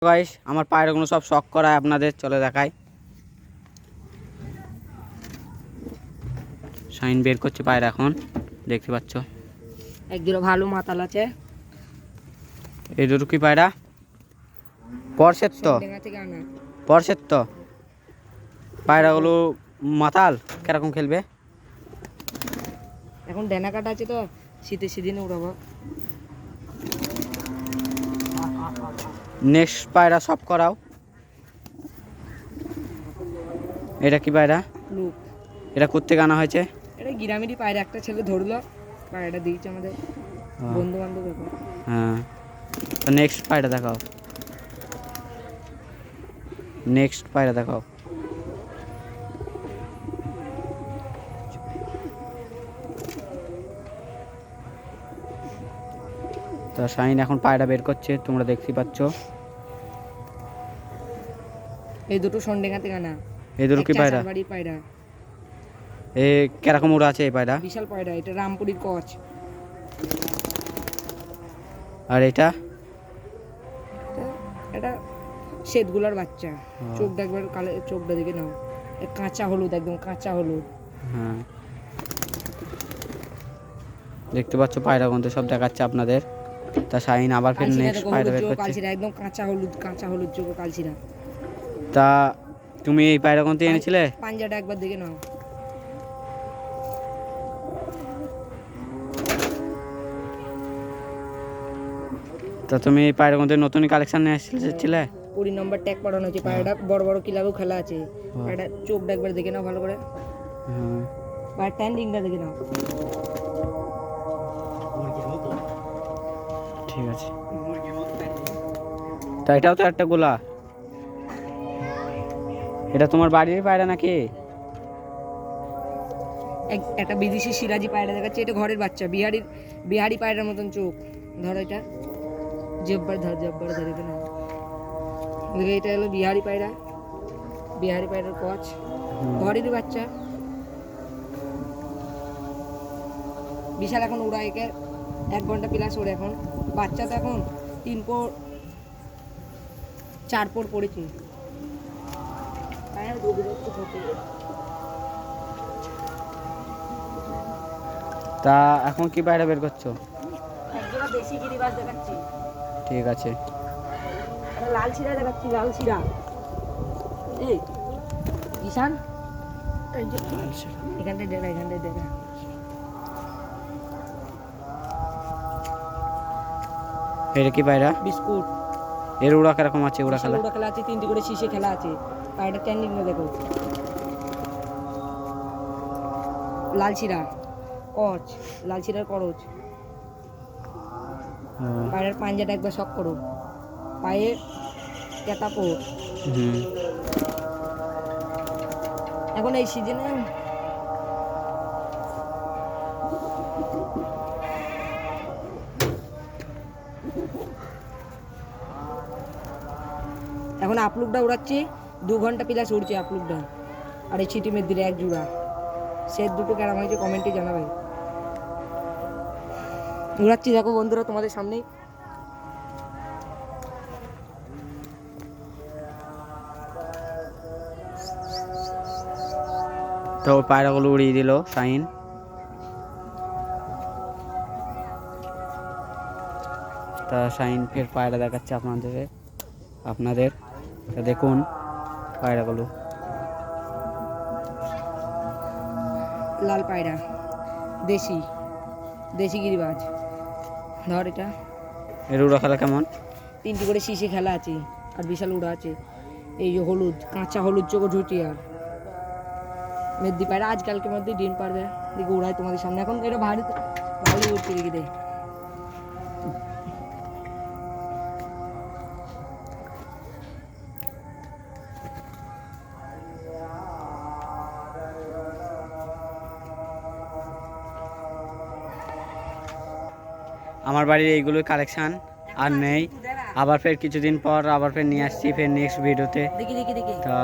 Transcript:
Guys আমার পায়রাগুলো সব শখ করায় আপনাদের চলে দেখায়। শাইন বের করছে পায়রা, এখন দেখতে পাচ্ছ এক দুটো ভালো মাতাল আছে। এই দুটো কি পায়রা? পরশের তো পায়রাগুলো মাতাল কিরকম খেলবে। এখন ডেনা কাটা আছে তো শীতে সেদিনে উড়াবো। নেক্সট পায়রা সব করাও। এটা কি পায়রা? লুক। এটা কোত্থেকে আনা হয়েছে? এটা গ্রামেরই পায়রা, একটা ছেলে ধরলো পায়রাটা দিয়েছে আমাদের বন্ধু বান্ধব। হ্যাঁ, তো নেক্সট পায়রা দেখাও। নেক্সট পায়রা দেখাও। তো শাইন এখন পায়রা বের করছে, তোমরা দেখতে পাচ্ছ। এই দুটো সন্ডেঙ্গা থেকে আনা। এই দুটো কি পায়রা? পায়রা। এ কিরকম উড়া আছে এই পায়রা? বিশাল পায়রা, এটা রামপুরির কচ। আর এটা? এটা শ্বেতগুলার বাচ্চা। চোখটা একবার কালে, চোখটা দেখে নাও, কাঁচা হলুদ, একদম কাঁচা হলুদ। হ্যাঁ, দেখতে পাচ্ছ পায়রা গন্ধ সব দেখাচ্ছে আপনাদের। তা শাইন আবার ফের নেক্সট পায়রা বের করছে। কালচিরা একদম কাঁচা হলুদ চোখ কালচিরা। তা তুমি এই পায়রা গন্ধ এনেছিলে? পাঞ্জাটা একবার দেখে নাও। তা তুমি এই পায়রা গন্ধের নতুন কালেকশন নিয়ে এসেছিলে? 20 নম্বর ট্যাগ পাঠানো হয়েছে। পায়রাটা বড় বড় কিলাবেও খেলা আছে। পায়রাটা চোখটা একবার দেখে নাও ভালো করে। হ্যাঁ, পায়রা ট্যান্ডিংটা দেখে নাও। ঠিক আছে। তা এটাও তো একটা গোলা। এটা তোমার বাড়ির পায়রা নাকি? একটা বিদেশি সিরাজি পায়রা দেখাচ্ছে, এটা ঘরের বাচ্চা। বিহারি পায়রার মতন চোখ। ধরো এটা জব্বার ধরে কেন। এটা হলো বিহারি পায়রার কচ, ঘরেরই বাচ্চা। বিশাল এখন উড়া, একে 1 ঘন্টা প্লাস ওড়ে এখন। বাচ্চা তো এখন 4 পোর পড়েছে। তা এখন কি পায়রা বের করছো? একজোড়া দেশি গিরিবাজ দেখাচ্ছি। ঠিক আছে। লাল শিরা দেখাচ্ছি, লাল শিরা। এই ঈশান, এখানটায় দেখা। এটা কি পায়রা? বিস্কুট। এর উড়া কিরকম আছে? উড়া খেলা আছে, 3টি করে শীষে খেলা আছে। পায়রাটা ট্যান্ডিং দেখো। লাল শিরা কচ, লাল শিরার করচ। পায়ের পাঞ্জাটা একবার শক করো, পায়ে কেতাপো। এখন এই সিজনে এখন আপলুকটা উড়াচ্ছি। 2 ঘন্টা প্লাস উড়ছে আপলুকটা। আর এই ছিটি মেদির 1 জোড়া। সে দুটো কেরাম হয়েছে কমেন্টে জানাবে। উড়াচ্ছি দেখো বন্ধুরা তোমাদের সামনেই। তো পায়রাগুলো উড়িয়ে দিল শাইন। তা শাইন ফের পায়রা দেখাচ্ছে আপনাদের তা দেখুন পায়রাগুলো। লাল পায়রা, দেশি গিরিবাজ। ধর এটা। এর উড়া খেলা কেমন? 3টি করে শীষে খেলা আছে, আর বিশাল উড়া আছে। এই যে হলুদ, কাঁচা হলুদ চোখ ঝুটি। আর মেদি পায়রা আজকালকের মধ্যে ডিম পারবে। দেখে উড়ায় তোমাদের সামনে। এখন এটা ভালো উঠতে রেখে দেয়। আমার বাড়ির এইগুলোই কালেকশান, আর নেই। আবার ফের কিছুদিন পর আবার ফের নিয়ে আসছি ফের নেক্সট ভিডিওতে। দেখি তা